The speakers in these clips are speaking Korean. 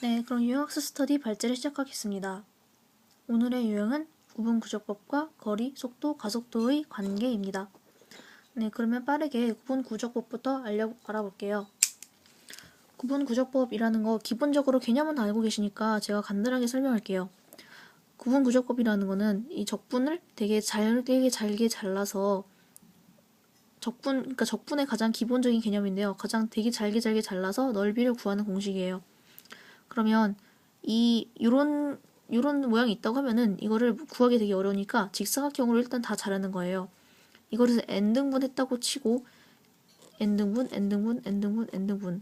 네, 그럼 유형학습 스터디 발제를 시작하겠습니다. 오늘의 유형은 구분구조법과 거리, 속도, 가속도의 관계입니다. 네, 그러면 빠르게 구분구조법부터 알아볼게요. 구분구조법이라는 거 기본적으로 개념은 알고 계시니까 제가 간단하게 설명할게요. 구분구조법이라는 거는 이 적분을 되게 잘게 잘라서 그러니까 적분의 가장 기본적인 개념인데요. 가장 되게 잘게 잘라서 넓이를 구하는 공식이에요. 그러면 요런 모양이 있다고 하면은 이거를 구하기 되게 어려우니까 직사각형으로 일단 다 자르는 거예요. 이거를 n등분 했다고 치고 n등분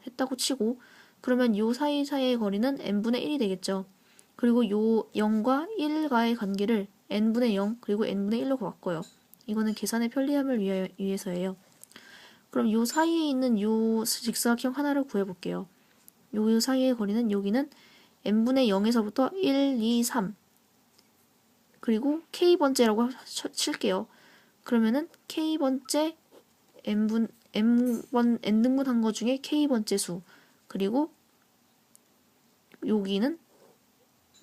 했다고 치고 그러면 요 사이사이의 거리는 n분의 1이 되겠죠. 그리고 요 0과 1과의 관계를 n분의 0 그리고 n분의 1로 바꿔요. 이거는 계산의 편리함을 위해서예요. 그럼 요 사이에 있는 요 직사각형 하나를 구해볼게요. 요 사이의 거리는 여기는 n분의 0에서부터 1, 2, 3 그리고 k번째라고 칠게요. 그러면은 k번째 n등분 한 거 중에 k번째 수 그리고 여기는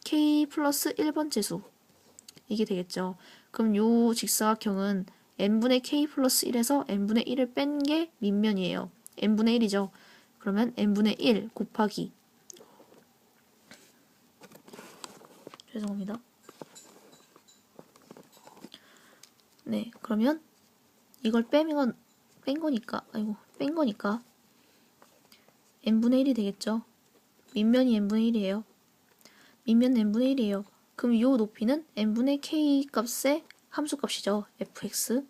k 플러스 1번째 수 이게 되겠죠. 그럼 요 직사각형은 n분의 k 플러스 1에서 n분의 1을 뺀 게 밑면이에요. n분의 1이죠. 그러면 n분의 1 곱하기 죄송합니다. 네, 그러면 이걸 뺀 거니까 n분의 1이 되겠죠. 밑면이 n분의 1이에요. 밑면 n분의 1이에요. 그럼 요 높이는 n분의 k 값의 함수값이죠. fx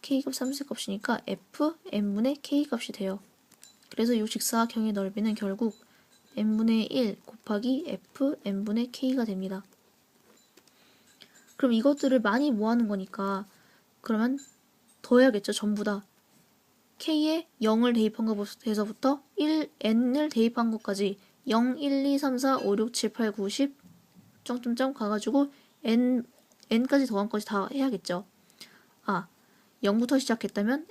k 값 함수값이니까 f n분의 k 값이 돼요. 그래서 요 직사각형의 넓이는 결국 n분의 1 곱하기 f n분의 k가 됩니다. 그럼 이것들을 많이 모아놓은 거니까 그러면 더해야겠죠. 전부 다. k에 0을 대입한 것에서부터 1n을 대입한 것까지 0, 1, 2, 3, 4, 5, 6, 7, 8, 9, 10 점점점 가가지고 n까지 더한 것까지 다 해야겠죠. 0부터 시작했다면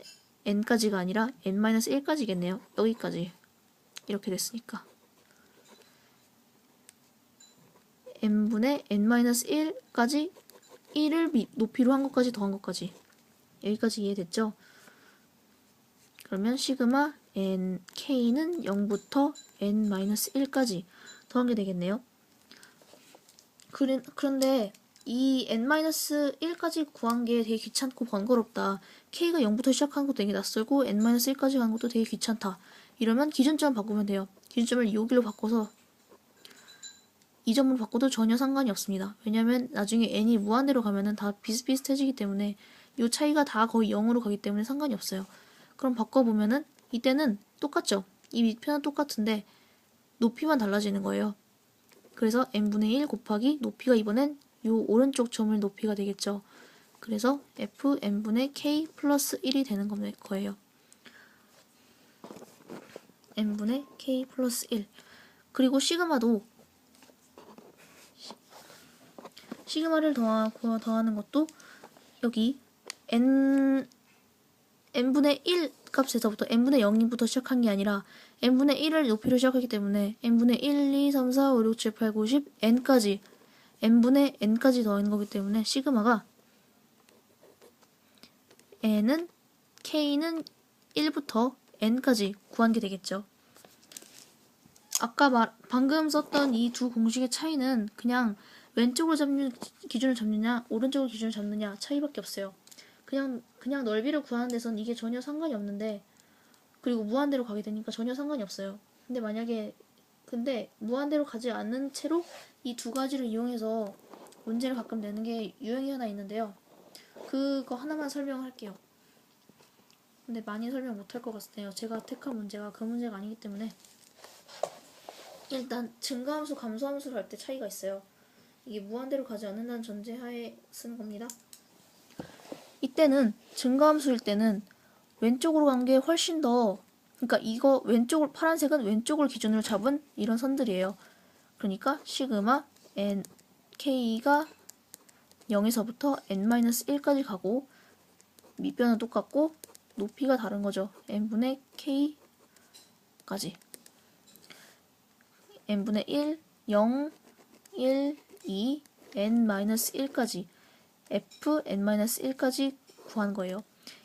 n까지가 아니라 n-1까지겠네요. 여기까지 이렇게 됐으니까 n분의 n-1까지 1을 높이로 한 것까지 더한 것까지 여기까지 이해됐죠? 그러면 시그마 k는 0부터 n-1까지 더한 게 되겠네요. 그런데 이 n-1까지 구한 게 되게 귀찮고 번거롭다. k가 0부터 시작한 것도 되게 낯설고 n-1까지 간 것도 되게 귀찮다. 이러면 기준점 바꾸면 돼요. 기준점을 여기로 바꿔서 이 점으로 바꿔도 전혀 상관이 없습니다. 왜냐면 나중에 n이 무한대로 가면은 다 비슷비슷해지기 때문에 이 차이가 다 거의 0으로 가기 때문에 상관이 없어요. 그럼 바꿔보면은 이때는 똑같죠? 이 밑편은 똑같은데 높이만 달라지는 거예요. 그래서 n분의 1 곱하기 높이가 이번엔 이 오른쪽 점을 높이가 되겠죠. 그래서 f n분의 k 플러스 1이 되는 거예요. n분의 k 플러스 1 그리고 시그마를 더하는 것도 여기 n분의 1 값에서부터 n분의 0부터 시작한 게 아니라 n분의 1을 높이로 시작하기 때문에 n분의 1, 2, 3, 4, 5, 6, 7, 8, 9, 10 n까지 n분의 n까지 더하는 거기 때문에 시그마가 k는 1부터 n까지 구한 게 되겠죠. 방금 썼던 이 두 공식의 차이는 그냥 왼쪽으로 기준을 잡느냐 오른쪽으로 기준을 잡느냐 차이밖에 없어요. 그냥 넓이를 구하는 데선 이게 전혀 상관이 없는데 그리고 무한대로 가게 되니까 전혀 상관이 없어요. 근데 무한대로 가지 않는 채로 이 두 가지를 이용해서 문제를 가끔 내는 게 유형이 하나 있는데요. 그거 하나만 설명할게요. 근데 많이 설명 못할 것 같네요. 제가 택한 문제가 그 문제가 아니기 때문에 일단 증가함수, 감소함수를 할 때 차이가 있어요. 이게 무한대로 가지 않는다는 전제하에 쓰는 겁니다. 이때는 증가함수일 때는 왼쪽으로 간 게 훨씬 더 그러니까 이거 파란색은 왼쪽을 기준으로 잡은 이런 선들이에요. 그러니까 시그마 k가 0에서부터 n-1까지 가고 밑변은 똑같고 높이가 다른 거죠. n분의 k까지. n분의 1, 0, 1, 2, n-1까지 fn-1까지 구한 거예요.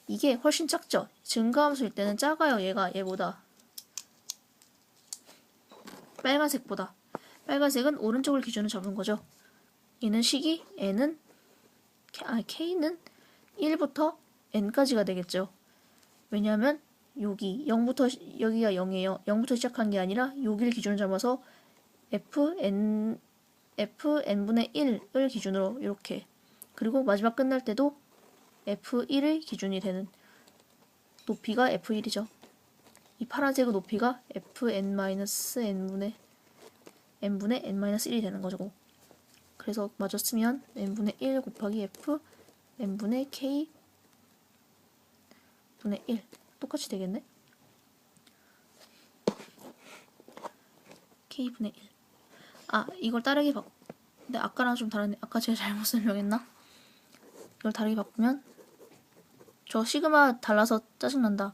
이게 훨씬 작죠? 증가함수일 때는 작아요. 얘보다. 빨간색보다. 빨간색은 오른쪽을 기준으로 잡은 거죠. 얘는 식이 k는 1부터 n까지가 되겠죠. 왜냐하면 여기가 0이에요. 0부터 시작한 게 아니라 여기를 기준으로 잡아서 fn분의 1을 기준으로 이렇게, 그리고 마지막 끝날 때도 f1의 기준이 되는 높이가 f1이죠. 이 파란색의 높이가 fn-n분의 n-1이 되는 거죠. 그래서 마저 쓰면 n분의 1 곱하기 f n분의 k 분의 1 똑같이 되겠네? k분의 1. 이걸 다르게 근데 아까랑 좀 다르네. 아까 제가 잘못 설명했나? 이걸 다르게 바꾸면 저 시그마 달라서 짜증난다.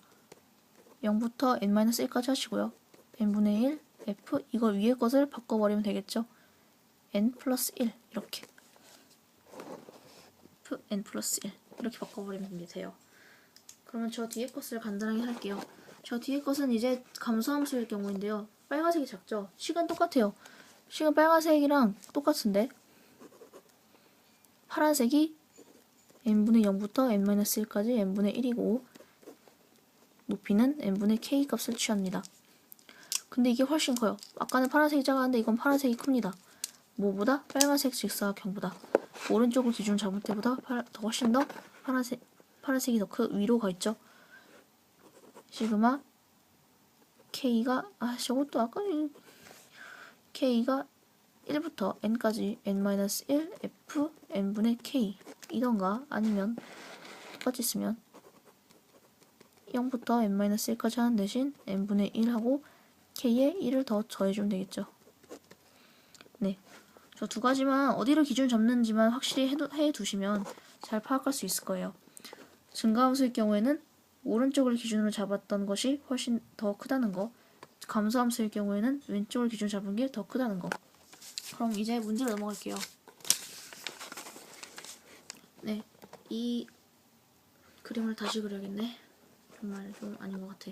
0부터 n-1까지 하시고요. n분의 1 f 이거 위에 것을 바꿔버리면 되겠죠. n 플러스 1 이렇게 f n 플러스 1 이렇게 바꿔버리면 돼요. 그러면 저 뒤에 것을 간단하게 할게요. 저 뒤에 것은 이제 감소함수일 경우인데요. 빨간색이 작죠? 식은 똑같아요. 식은 빨간색이랑 똑같은데 파란색이 n분의 0부터 n-1까지 n분의 1이고 높이는 n분의 k 값을 취합니다. 근데 이게 훨씬 커요. 아까는 파란색이 작았는데 이건 파란색이 큽니다. 뭐보다? 빨간색 직사각형보다. 오른쪽을 기준 잡을 때보다 훨씬 더 파란색이 더 위로 가 있죠. 시그마 k가 저것도 아까 k가 1부터 n까지 n-1 f n분의 k 이던가 아니면 똑같이 쓰면 0부터 n-1까지 하는 대신 n분의 1하고 k에 1을 더 더해주면 되겠죠. 네, 저 두 가지만 어디를 기준 잡는지만 확실히 해두시면 잘 파악할 수 있을 거예요. 증가함수일 경우에는 오른쪽을 기준으로 잡았던 것이 훨씬 더 크다는 거, 감소함수일 경우에는 왼쪽을 기준으로 잡은 게 더 크다는 거. 그럼 이제 문제로 넘어갈게요. 네, 이 그림을 다시 그려야겠네. 정말 좀 아닌 것 같아.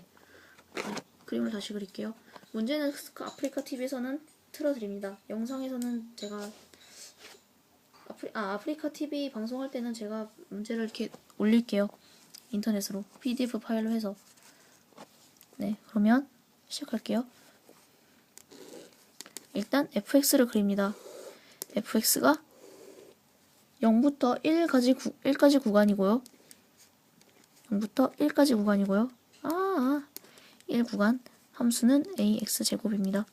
네, 그림을 다시 그릴게요. 문제는 아프리카 TV에서는 틀어드립니다. 영상에서는 제가 아프리카 TV 방송할 때는 제가 문제를 이렇게 올릴게요. 인터넷으로 PDF 파일로 해서. 네, 그러면 시작할게요. 일단 fx를 그립니다. fx가 0부터 1까지 구간이고요. 0부터 1까지 구간이고요. 1 구간. 함수는 ax제곱입니다.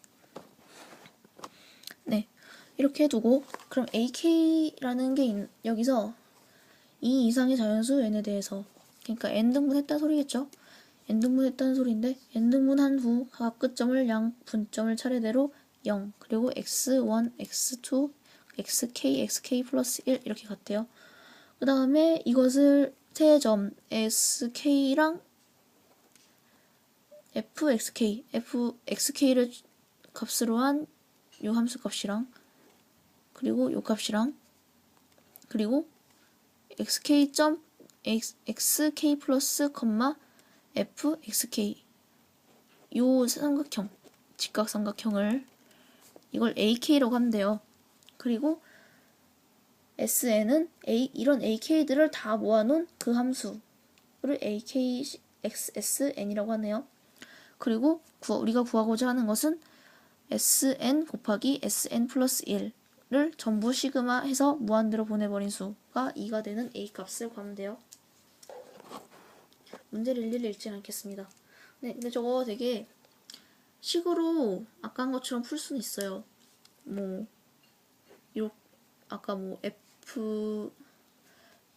네, 이렇게 두고 그럼 ak라는 게 여기서 2 이상의 자연수 n에 대해서, 그러니까 n등분 했다는 소리겠죠. n등분 했다는 소리인데 n등분한 후 각 끝점을 양 분점을 차례대로 0, 그리고 x1, x2, xk 플러스 1 이렇게 갔대요. 그 다음에 이것을 세 점 sk랑 fxk를 값으로 한 요 함수 값이랑, 그리고 요 값이랑, 그리고 xk 플러스 fxk 요 삼각형, 직각삼각형을 이걸 ak라고 하면 돼요. 그리고 sn은 이런 ak들을 다 모아놓은 그 함수를 xsn이라고 하네요. 그리고 우리가 구하고자 하는 것은 sn 곱하기 sn 플러스 1를 전부 시그마 해서 무한대로 보내버린 수가 2가 되는 a값을 구하면 돼요. 문제를 일일이 읽지 않겠습니다. 네, 근데 저거 되게 식으로 아까 한 것처럼 풀 수는 있어요. 아까 f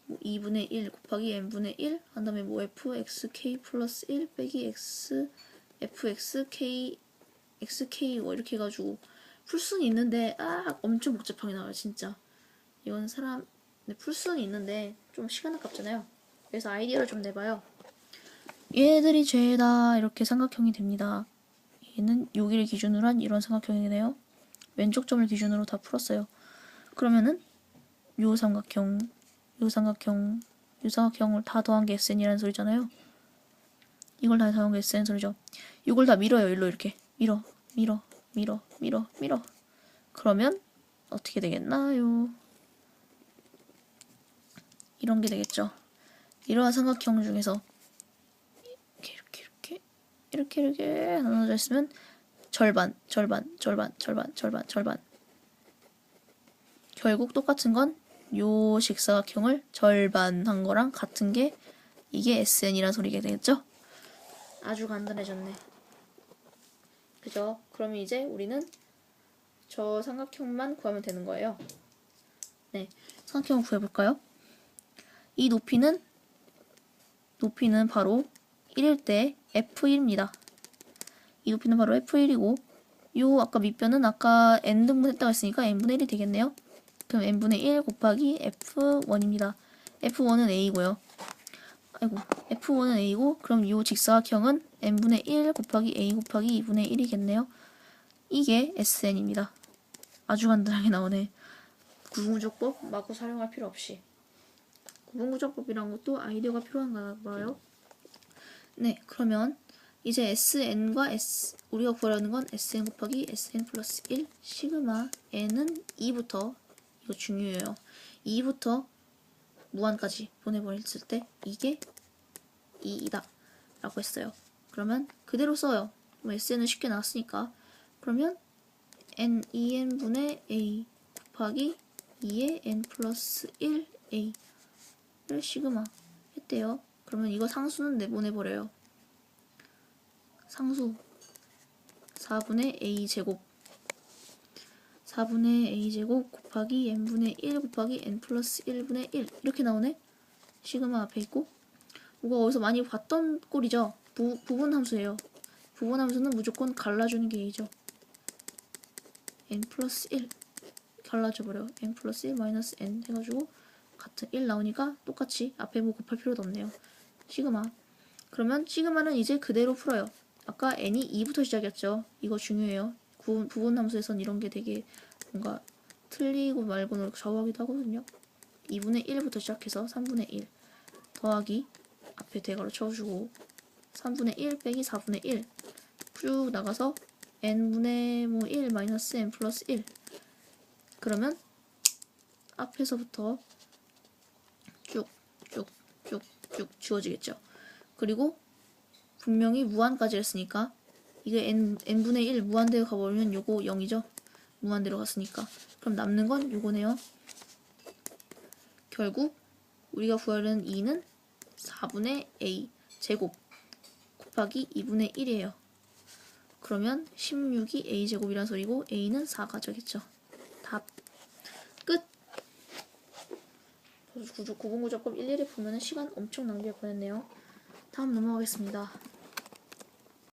2분의 1 곱하기 n분의 1 한 다음에 fxk 플러스 1 빼기 fxk 이렇게 해가지고 풀 수는 있는데 엄청 복잡하게 나와요. 진짜 이건 풀 수는 있는데 좀 시간 아깝잖아요. 그래서 아이디어를 좀 내봐요. 얘들이 죄다 이렇게 삼각형이 됩니다. 얘는 여기를 기준으로 한 이런 삼각형이네요. 왼쪽 점을 기준으로 다 풀었어요. 그러면은 요 삼각형, 요 삼각형, 요 삼각형을 다 더한 게 SN이라는 소리잖아요. 이걸 다 더한 게 SN 소리죠. 이걸 다 밀어요. 일로 이렇게. 밀어. 그러면 어떻게 되겠나요? 이런 게 되겠죠. 이러한 삼각형 중에서 이렇게 나눠져 있으면 절반. 결국 똑같은 건 요 직사각형을 절반한 거랑 같은 게 이게 SN이란 소리가 되겠죠? 아주 간단해졌네. 그죠? 그러면 이제 우리는 저 삼각형만 구하면 되는 거예요. 네, 삼각형을 구해볼까요? 이 높이는 바로 1일 때 F1입니다. 이 높이는 바로 F1이고 요 아까 밑변은 아까 n등분 했다고 했으니까 n분의 1이 되겠네요. 그럼 n분의 1 곱하기 F1입니다. F1은 A고요. F1은 A고 그럼 이 직사각형은 n분의 1 곱하기 A 곱하기 2분의 1이겠네요. 이게 SN입니다. 아주 간단하게 나오네. 구분구조법 마구 사용할 필요 없이. 구분구조법이란 것도 아이디어가 필요한가 봐요. 네, 그러면 이제 SN과 우리가 구하려는 건 SN 곱하기 SN 플러스 1 시그마 n은 2부터 이거 중요해요. 2부터 무한까지 보내버렸을 때 이게 2이다 라고 했어요. 그러면 그대로 써요. 뭐 SN은 쉽게 나왔으니까. 그러면 n 2n분의 a 곱하기 2의 n 플러스 1a를 시그마 했대요. 그러면 이거 상수는 내보내버려요. 상수 4분의 a제곱 4분의 a제곱 곱하기 n분의 1 곱하기 n 플러스 1분의 1 이렇게 나오네. 시그마 앞에 있고 뭐가 어디서 많이 봤던 꼴이죠. 부분함수예요. 부분함수는 무조건 갈라주는 게 a죠. n 플러스 1 갈라져버려. n 플러스 1 마이너스 n 해가지고 같은 1 나오니까 똑같이 앞에 뭐 곱할 필요도 없네요. 시그마. 그러면 시그마는 이제 그대로 풀어요. 아까 n이 2부터 시작이었죠. 이거 중요해요. 부분함수에선 이런 게 되게 뭔가 틀리고 말고는 좌우하기도 하거든요. 2분의 1부터 시작해서 3분의 1 더하기 앞에 대괄호 쳐주고 3분의 1 빼기 4분의 1 쭉 나가서 n분의 뭐 1 마이너스 n 플러스 1 그러면 앞에서부터 쭉 지워지겠죠. 그리고 분명히 무한까지 했으니까 이게 n분의 1 무한대로 가버리면 요거 0이죠. 무한대로 갔으니까. 그럼 남는 건 요거네요. 결국 우리가 구하려는 2는 4분의 a 제곱 곱하기 2분의 1이에요. 그러면 16이 a제곱이란 소리고 a는 4 가져겠죠. 답. 끝. 구분구조법 일일이 보면 시간 엄청 낭비할 뻔했네요. 다음 넘어가겠습니다.